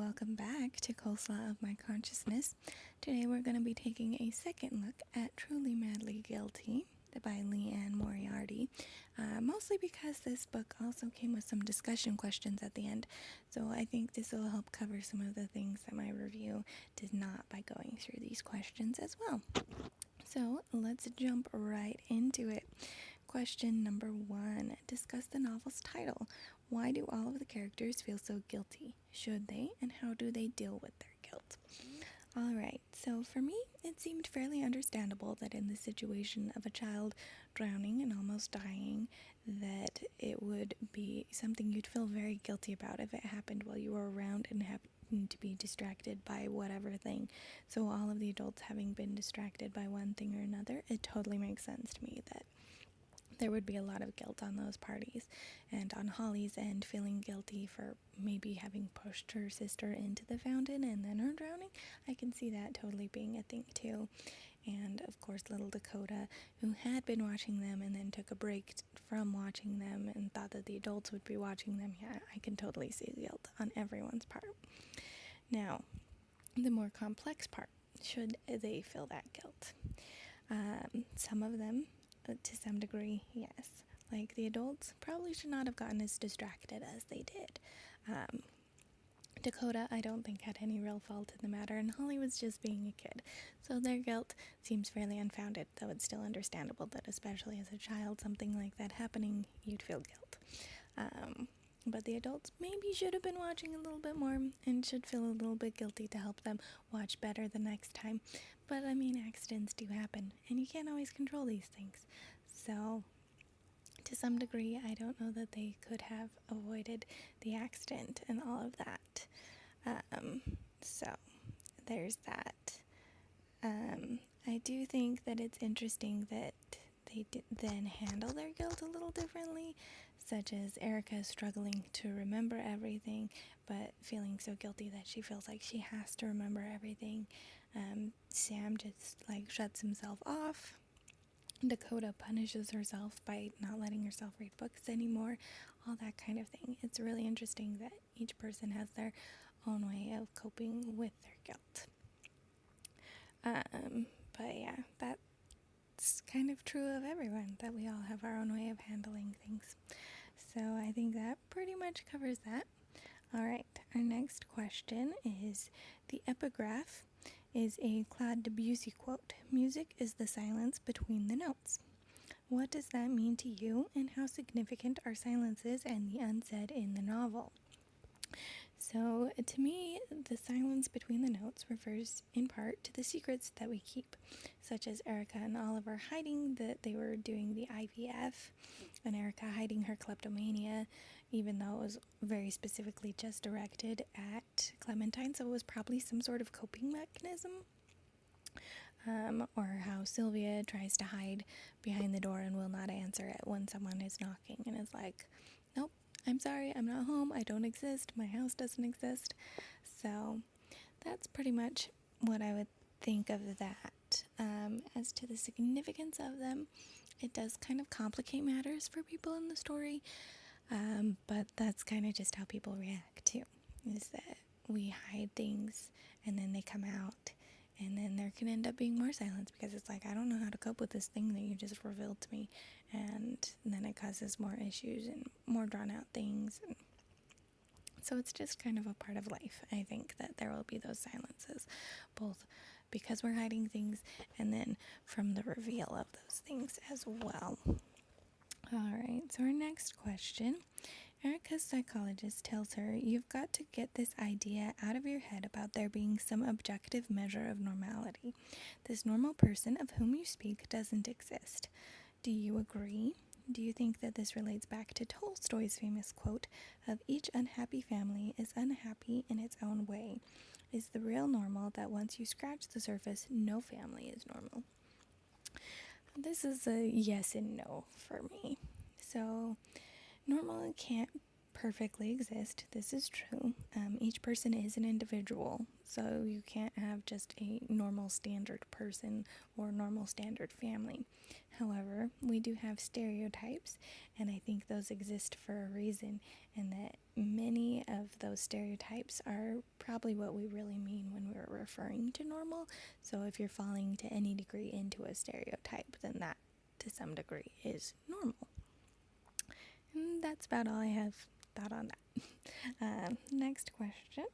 welcome back to Coleslaw of My Consciousness. Today we're going to be taking a second look at Truly Madly Guilty by Leanne Moriarty, mostly because this book also came with some discussion questions at the end, so I think this will help cover some of the things that my review did not by going through these questions as well. So let's jump right into it. Question number 1. Discuss the novel's title. Why do all of the characters feel so guilty? Should they, and how do they deal with their guilt? Alright, so for me, it seemed fairly understandable that in the situation of a child drowning and almost dying, that it would be something you'd feel very guilty about if it happened while you were around and happened to be distracted by whatever thing. So all of the adults having been distracted by one thing or another, it totally makes sense to me that there would be a lot of guilt on those parties, and on Holly's end, feeling guilty for maybe having pushed her sister into the fountain and then her drowning. I can see that totally being a thing too. And of course little Dakota, who had been watching them and then took a break from watching them and thought that the adults would be watching them. Yeah, I can totally see the guilt on everyone's part. Now, the more complex part, should they feel that guilt? Some of them, to some degree, yes. Like the adults probably should not have gotten as distracted as they did. Dakota, I don't think, had any real fault in the matter, and Holly was just being a kid, so their guilt seems fairly unfounded, though it's still understandable that, especially as a child, something like that happening, you'd feel guilt. But the adults maybe should have been watching a little bit more and should feel a little bit guilty to help them watch better the next time. But I mean, accidents do happen, and you can't always control these things. So, to some degree, I don't know that they could have avoided the accident and all of that. So, there's that. I do think that it's interesting that they then handle their guilt a little differently, such as Erica struggling to remember everything, but feeling so guilty that she feels like she has to remember everything. Sam just shuts himself off. Dakota punishes herself by not letting herself read books anymore, all that kind of thing. It's really interesting that each person has their own way of coping with their guilt. But yeah, that's kind of true of everyone, that we all have our own way of handling things. So I think that pretty much covers that. Alright, our next question is, the epigraph is a Claude Debussy quote. Music is the silence between the notes. What does that mean to you, and how significant are silences and the unsaid in the novel? So, to me, the silence between the notes refers in part to the secrets that we keep, such as Erica and Oliver hiding that they were doing the IVF, and Erica hiding her kleptomania, even though it was very specifically just directed at Clementine, so it was probably some sort of coping mechanism. Or how Sylvia tries to hide behind the door and will not answer it when someone is knocking and is like, nope, I'm sorry, I'm not home, I don't exist, my house doesn't exist. So that's pretty much what I would think of that. As to the significance of them, it does kind of complicate matters for people in the story, but that's kind of just how people react too, is that we hide things and then they come out, and then there can end up being more silence because it's like, I don't know how to cope with this thing that you just revealed to me, and then it causes more issues and more drawn out things. And so it's just kind of a part of life. I think that there will be those silences, both because we're hiding things and then from the reveal of those things as well. Alright, so our next question. Erica's psychologist tells her, you've got to get this idea out of your head about there being some objective measure of normality. This normal person of whom you speak doesn't exist. Do you agree? Do you think that this relates back to Tolstoy's famous quote of each unhappy family is unhappy in its own way? Is the real normal that once you scratch the surface, no family is normal? This is a yes and no for me. So, normal can't perfectly exist. This is true. Each person is an individual, so you can't have just a normal standard person or normal standard family. However, we do have stereotypes, and I think those exist for a reason, and that many of those stereotypes are probably what we really mean when we're referring to normal. So if you're falling to any degree into a stereotype, then that to some degree is normal. And that's about all I have thought on that. Next question.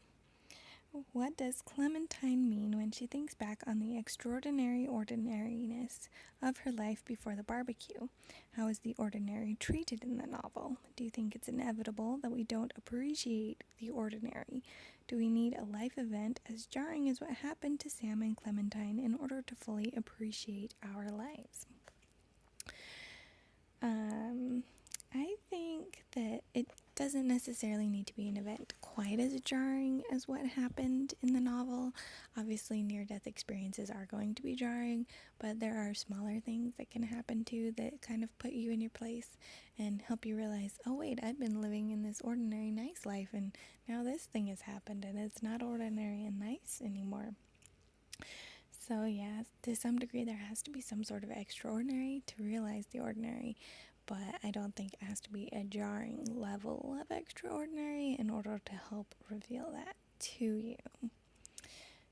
What does Clementine mean when she thinks back on the extraordinary ordinariness of her life before the barbecue? How is the ordinary treated in the novel? Do you think it's inevitable that we don't appreciate the ordinary? Do we need a life event as jarring as what happened to Sam and Clementine in order to fully appreciate our lives? I think that it doesn't necessarily need to be an event quite as jarring as what happened in the novel. Obviously, near-death experiences are going to be jarring, but there are smaller things that can happen too that kind of put you in your place and help you realize, oh wait, I've been living in this ordinary nice life, and now this thing has happened, and it's not ordinary and nice anymore. So yeah, to some degree there has to be some sort of extraordinary to realize the ordinary, but I don't think it has to be a jarring level of extraordinary in order to help reveal that to you.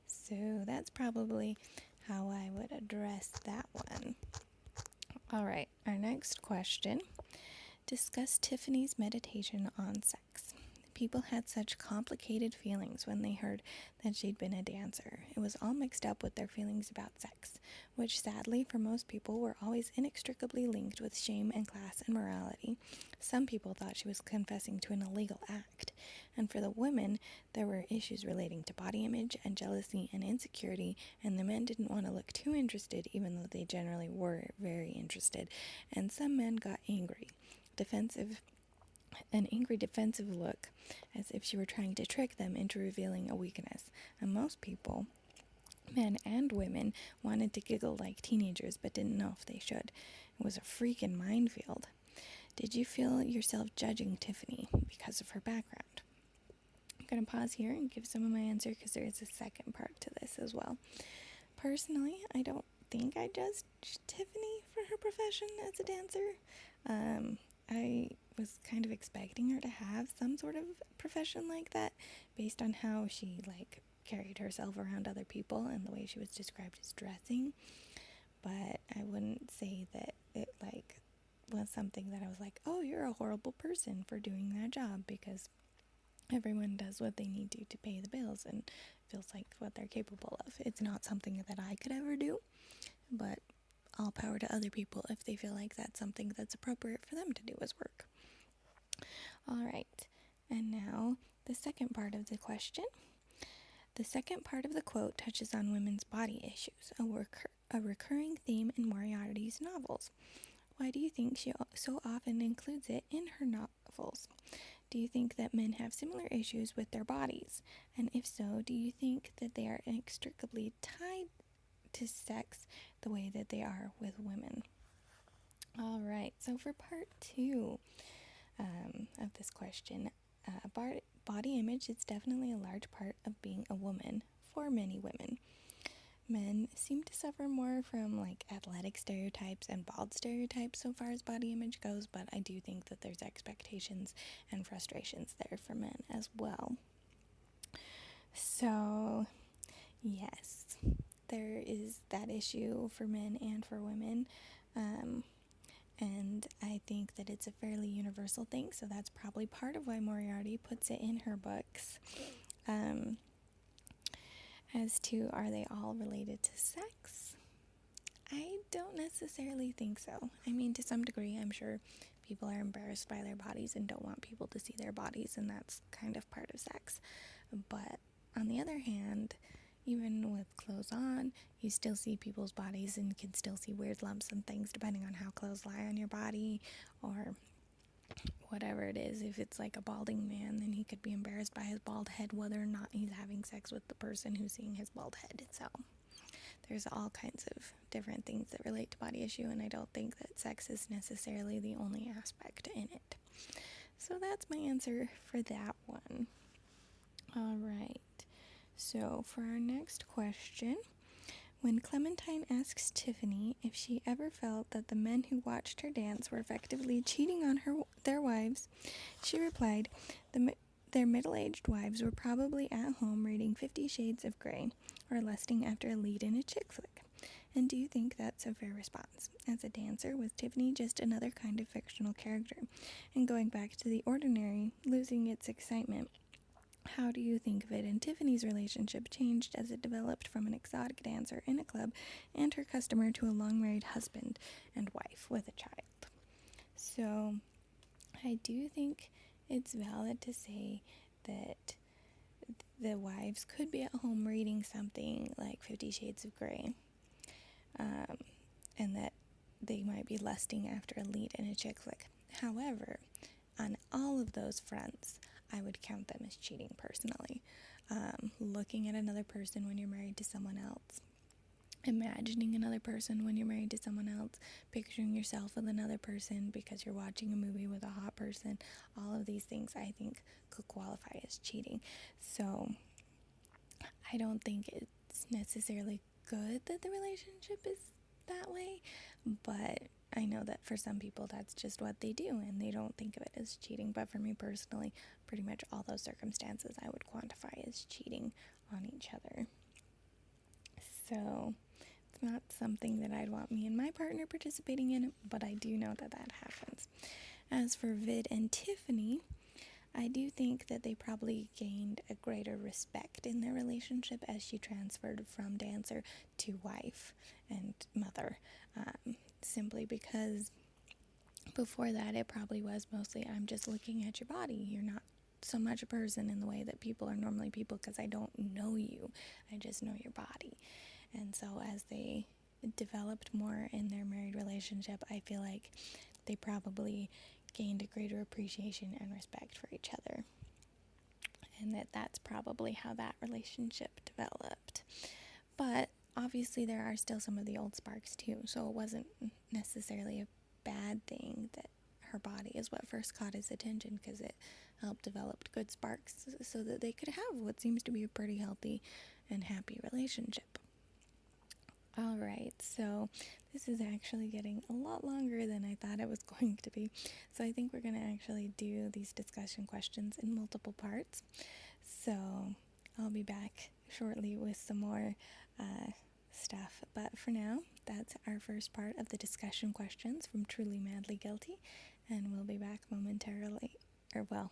So that's probably how I would address that one. All right, our next question. Discuss Tiffany's meditation on sex. People had such complicated feelings when they heard that she'd been a dancer. It was all mixed up with their feelings about sex, which sadly for most people were always inextricably linked with shame and class and morality. Some people thought she was confessing to an illegal act, and for the women, there were issues relating to body image and jealousy and insecurity, and the men didn't want to look too interested even though they generally were very interested, and some men got angry. An angry defensive look, as if she were trying to trick them into revealing a weakness. And most people, men and women, wanted to giggle like teenagers but didn't know if they should. It was a freaking minefield. Did you feel yourself judging Tiffany because of her background? I'm going to pause here and give some of my answer because there is a second part to this as well. Personally, I don't think I judged Tiffany for her profession as a dancer. I was kind of expecting her to have some sort of profession like that based on how she carried herself around other people and the way she was described as dressing, but I wouldn't say that it was something that I was like, oh, you're a horrible person for doing that job, because everyone does what they need to pay the bills and feels like what they're capable of. It's not something that I could ever do, but all power to other people if they feel like that's something that's appropriate for them to do as work. All right, and now the second part of the question. The second part of the quote touches on women's body issues, a recurring theme in Moriarty's novels. Why do you think she so often includes it in her novels? Do you think that men have similar issues with their bodies? And if so, do you think that they are inextricably tied to sex the way that they are with women? All right, so for part two of this question, body image is definitely a large part of being a woman for many women. Men seem to suffer more from athletic stereotypes and bald stereotypes so far as body image goes, but I do think that there's expectations and frustrations there for men as well. So yes, there is that issue for men and for women, and I think that it's a fairly universal thing, so that's probably part of why Moriarty puts it in her books. As to, are they all related to sex? I don't necessarily think so. I mean, to some degree, I'm sure people are embarrassed by their bodies and don't want people to see their bodies, and that's kind of part of sex. But on the other hand, even with clothes on, you still see people's bodies and can still see weird lumps and things depending on how clothes lie on your body or whatever it is. If it's like a balding man, then he could be embarrassed by his bald head whether or not he's having sex with the person who's seeing his bald head. So there's all kinds of different things that relate to body issue, and I don't think that sex is necessarily the only aspect in it. So that's my answer for that one. All right. So for our next question, when Clementine asks Tiffany if she ever felt that the men who watched her dance were effectively cheating on their wives, she replied, their middle-aged wives were probably at home reading 50 Shades of Grey or lusting after a lead in a chick flick. And do you think that's a fair response? As a dancer, was Tiffany just another kind of fictional character? And going back to the ordinary, losing its excitement, how do you think Vid and Tiffany's relationship changed as it developed from an exotic dancer in a club and her customer to a long-married husband and wife with a child? So I do think it's valid to say that the wives could be at home reading something like 50 Shades of Grey, and that they might be lusting after a lead in a chick flick. However, on all of those fronts, I would count them as cheating personally. Looking at another person when you're married to someone else, imagining another person when you're married to someone else, picturing yourself with another person because you're watching a movie with a hot person, all of these things I think could qualify as cheating. So I don't think it's necessarily good that the relationship is that way, but I know that for some people that's just what they do and they don't think of it as cheating. But for me personally, pretty much all those circumstances I would quantify as cheating on each other. So it's not something that I'd want me and my partner participating in, but I do know that that happens. As for Vid and Tiffany, I do think that they probably gained a greater respect in their relationship as she transferred from dancer to wife and mother, simply because before that it probably was mostly, I'm just looking at your body, you're not so much a person in the way that people are normally people because I don't know you, I just know your body. And so as they developed more in their married relationship, I feel like they probably gained a greater appreciation and respect for each other, and that's probably how that relationship developed. But obviously there are still some of the old sparks too, so it wasn't necessarily a bad thing that her body is what first caught his attention, because it helped develop good sparks so that they could have what seems to be a pretty healthy and happy relationship. Alright, so this is actually getting a lot longer than I thought it was going to be. So I think we're going to actually do these discussion questions in multiple parts. So I'll be back shortly with some more stuff. But for now, that's our first part of the discussion questions from Truly Madly Guilty. And we'll be back momentarily, or well,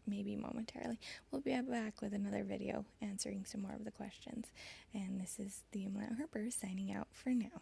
maybe momentarily. We'll be back with another video answering some more of the questions. And this is the Umlaut Harper signing out for now.